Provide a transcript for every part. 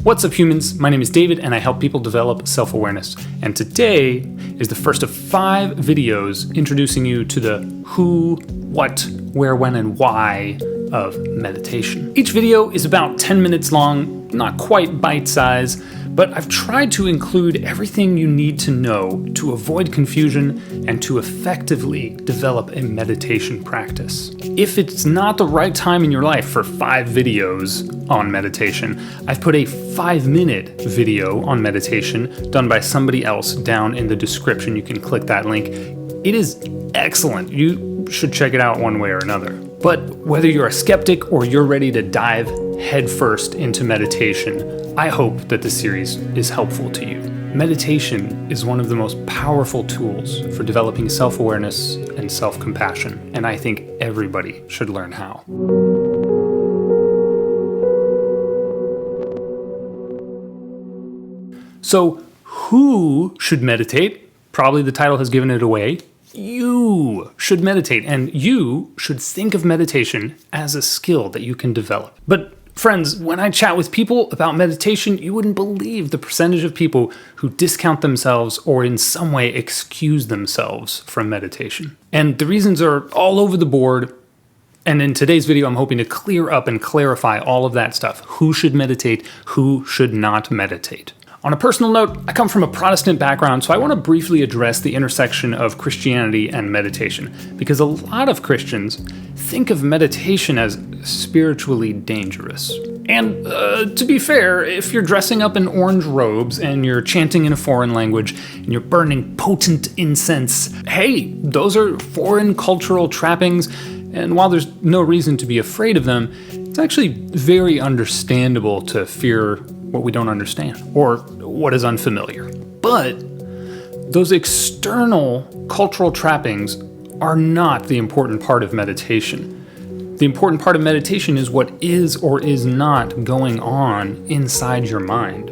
What's up, humans? My name is David and I help people develop self-awareness. And today is the first of 5 videos introducing you to the who, what, where, when, and why of meditation. Each video is about 10 minutes long, not quite bite-sized, but I've tried to include everything you need to know to avoid confusion and to effectively develop a meditation practice. If it's not the right time in your life for 5 videos on meditation, I've put a 5-minute video on meditation done by somebody else down in the description. You can click that link. It is excellent. You should check it out one way or another. But whether you're a skeptic or you're ready to dive headfirst into meditation, I hope that this series is helpful to you. Meditation is one of the most powerful tools for developing self-awareness and self-compassion, and I think everybody should learn how. So, who should meditate? Probably the title has given it away. You should meditate, and you should think of meditation as a skill that you can develop. But friends, when I chat with people about meditation, you wouldn't believe the percentage of people who discount themselves or in some way excuse themselves from meditation. And the reasons are all over the board. And in today's video, I'm hoping to clear up and clarify all of that stuff. Who should meditate? Who should not meditate? On a personal note, I come from a Protestant background, so I want to briefly address the intersection of Christianity and meditation, because a lot of Christians think of meditation as spiritually dangerous. And to be fair, if you're dressing up in orange robes and you're chanting in a foreign language and you're burning potent incense, hey, those are foreign cultural trappings, and while there's no reason to be afraid of them, it's actually very understandable to fear what we don't understand, or what is unfamiliar. But those external cultural trappings are not the important part of meditation. The important part of meditation is what is or is not going on inside your mind.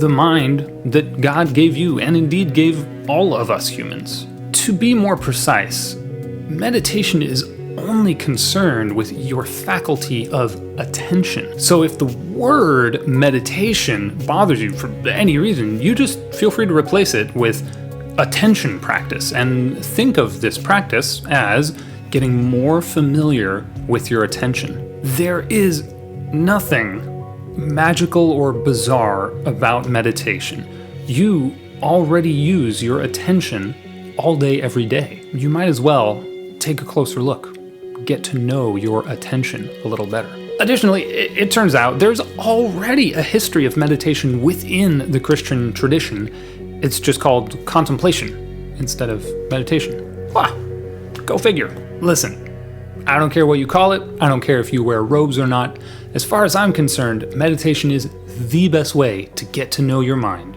The mind that God gave you, and indeed gave all of us humans. To be more precise, meditation is only concerned with your faculty of attention. So if the word meditation bothers you for any reason, you just feel free to replace it with attention practice and think of this practice as getting more familiar with your attention. There is nothing magical or bizarre about meditation. You already use your attention all day, every day. You might as well take a closer look. Get to know your attention a little better. Additionally, it turns out there's already a history of meditation within the Christian tradition. It's just called contemplation instead of meditation. Go figure. Listen, I don't care what you call it. I don't care if you wear robes or not. As far as I'm concerned, meditation is the best way to get to know your mind,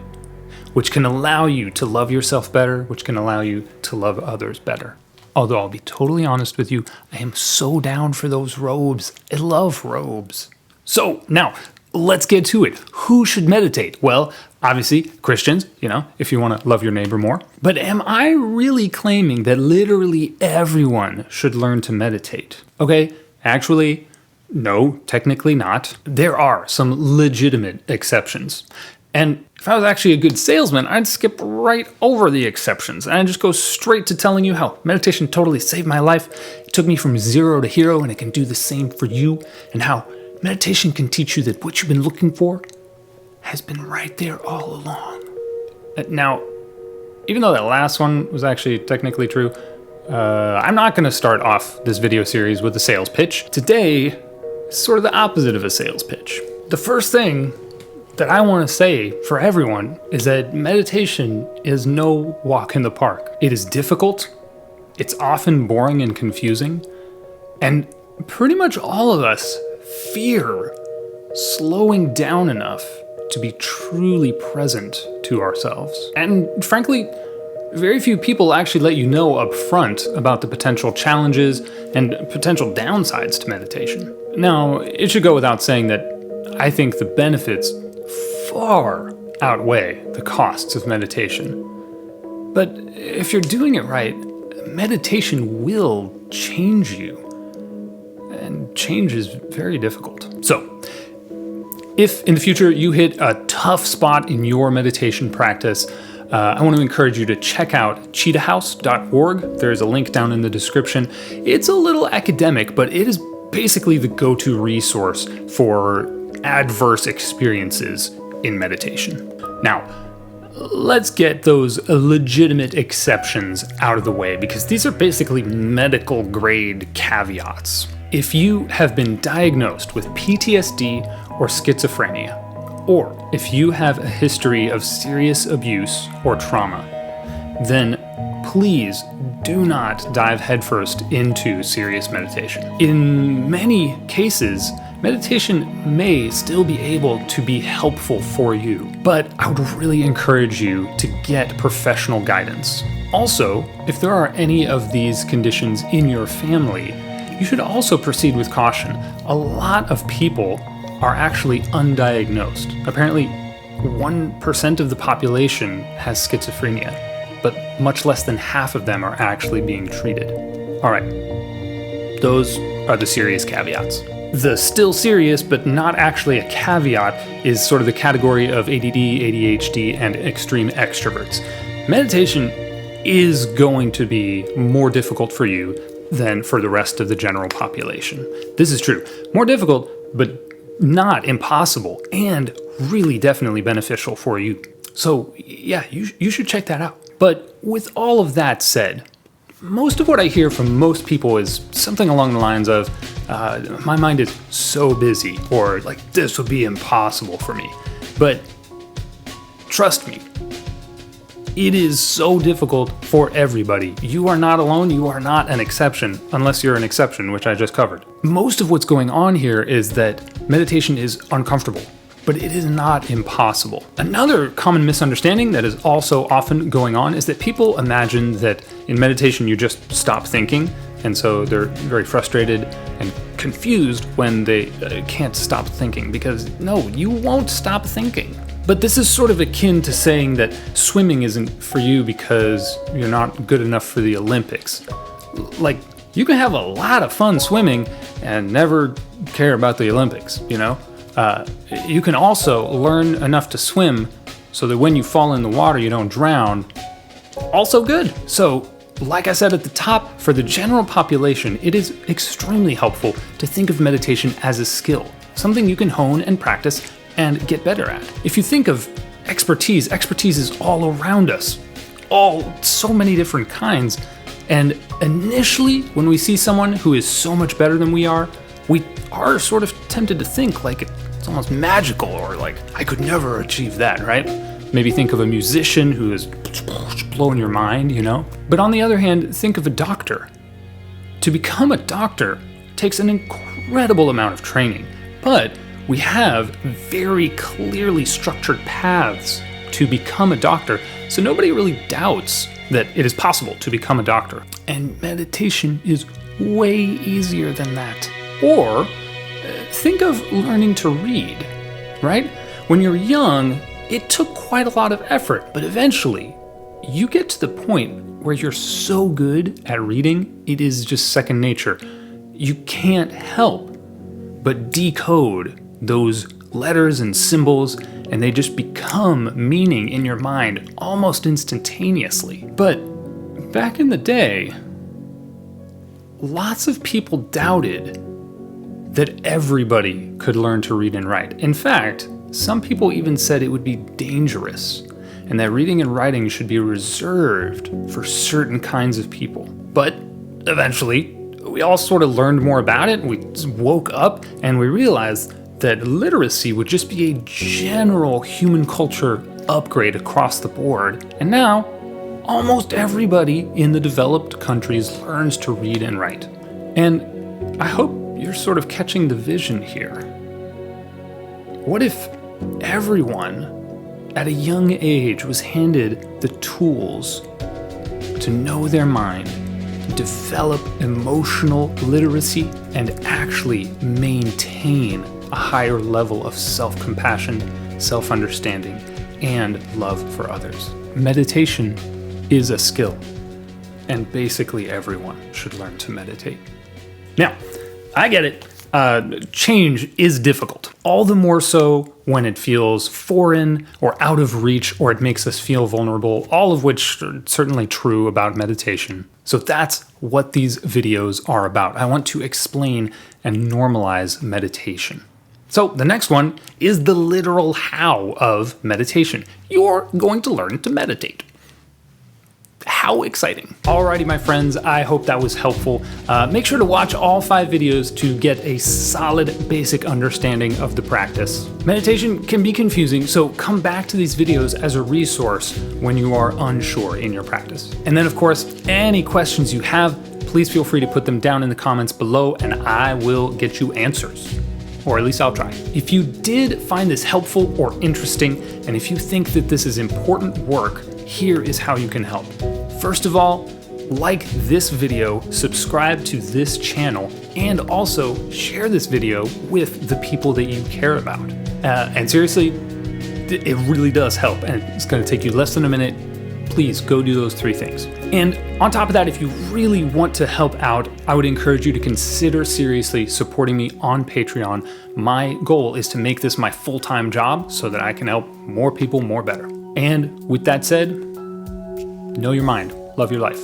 which can allow you to love yourself better, which can allow you to love others better. Although I'll be totally honest with you, I am so down for those robes. I love robes. So now, let's get to it. Who should meditate? Well, obviously, Christians, if you want to love your neighbor more. But am I really claiming that literally everyone should learn to meditate? Okay, actually, no, technically not. There are some legitimate exceptions. And if I was actually a good salesman, I'd skip right over the exceptions and I'd just go straight to telling you how meditation totally saved my life. It took me from zero to hero, and it can do the same for you, and how meditation can teach you that what you've been looking for has been right there all along. Now, even though that last one was actually technically true, I'm not going to start off this video series with a sales pitch. Today is sort of the opposite of a sales pitch. The first thing that I want to say for everyone is that meditation is no walk in the park. It is difficult, it's often boring and confusing, and pretty much all of us fear slowing down enough to be truly present to ourselves. And frankly, very few people actually let you know up front about the potential challenges and potential downsides to meditation. Now, it should go without saying that I think the benefits far outweigh the costs of meditation. But if you're doing it right, meditation will change you. And change is very difficult. So, If in the future you hit a tough spot in your meditation practice, I want to encourage you to check out cheetahhouse.org. There's a link down in the description. It's a little academic, but it is basically the go-to resource for adverse experiences in meditation. Now, let's get those legitimate exceptions out of the way, because these are basically medical grade caveats. If you have been diagnosed with PTSD or schizophrenia, or if you have a history of serious abuse or trauma, then please do not dive headfirst into serious meditation. In many cases, meditation may still be able to be helpful for you, but I would really encourage you to get professional guidance. Also, if there are any of these conditions in your family, you should also proceed with caution. A lot of people are actually undiagnosed. Apparently, 1% of the population has schizophrenia, but much less than half of them are actually being treated. All right, those are the serious caveats. The still serious, but not actually a caveat, is sort of the category of ADD, ADHD, and extreme extroverts. Meditation is going to be more difficult for you than for the rest of the general population. This is true. More difficult, but not impossible, and really definitely beneficial for you. So yeah, you should check that out. But with all of that said, most of what I hear from most people is something along the lines of, my mind is so busy, or like, this would be impossible for me. But trust me, it is so difficult for everybody. You are not alone, you are not an exception, unless you're an exception, which I just covered. Most of what's going on here is that meditation is uncomfortable, but it is not impossible. Another common misunderstanding that is also often going on is that people imagine that in meditation you just stop thinking, and so they're very frustrated and confused when they can't stop thinking, because no, you won't stop thinking. But this is sort of akin to saying that swimming isn't for you because you're not good enough for the Olympics. Like, you can have a lot of fun swimming and never care about the Olympics, you know? You can also learn enough to swim so that when you fall in the water, you don't drown. Also good. So, like I said at the top, for the general population, it is extremely helpful to think of meditation as a skill, something you can hone and practice and get better at. If you think of expertise is all around us, so many different kinds. And initially, when we see someone who is so much better than we are are sort of tempted to think like it's almost magical, or like, I could never achieve that, right? Maybe think of a musician who is blowing your mind, you know? But on the other hand, think of a doctor. To become a doctor takes an incredible amount of training, but we have very clearly structured paths to become a doctor, so nobody really doubts that it is possible to become a doctor. And meditation is way easier than that. Or think of learning to read, right? When you're young, it took quite a lot of effort, but eventually you get to the point where you're so good at reading, it is just second nature. You can't help but decode those letters and symbols, and they just become meaning in your mind almost instantaneously. But back in the day, lots of people doubted that everybody could learn to read and write. In fact, some people even said it would be dangerous, and that reading and writing should be reserved for certain kinds of people. But eventually, we all sort of learned more about it, we woke up, and we realized that literacy would just be a general human culture upgrade across the board. And now, almost everybody in the developed countries learns to read and write. And I hope you're sort of catching the vision here. What if everyone at a young age was handed the tools to know their mind, develop emotional literacy, and actually maintain a higher level of self-compassion, self-understanding, and love for others? Meditation is a skill, and basically everyone should learn to meditate. Now, I get it. change is difficult. All the more so when it feels foreign or out of reach, or it makes us feel vulnerable, all of which are certainly true about meditation. So that's what these videos are about. I want to explain and normalize meditation. So the next one is the literal how of meditation. You're going to learn to meditate. How exciting. Alrighty, my friends, I hope that was helpful. Make sure to watch all 5 videos to get a solid basic understanding of the practice. Meditation can be confusing, so come back to these videos as a resource when you are unsure in your practice. And then, of course, any questions you have, please feel free to put them down in the comments below and I will get you answers. Or at least I'll try. If you did find this helpful or interesting, and if you think that this is important work, here is how you can help. First of all, like this video, subscribe to this channel, and also share this video with the people that you care about. And seriously, it really does help, and it's gonna take you less than a minute. Please go do those 3 things. And on top of that, if you really want to help out, I would encourage you to consider seriously supporting me on Patreon. My goal is to make this my full-time job so that I can help more people more better. And with that said, know your mind, love your life.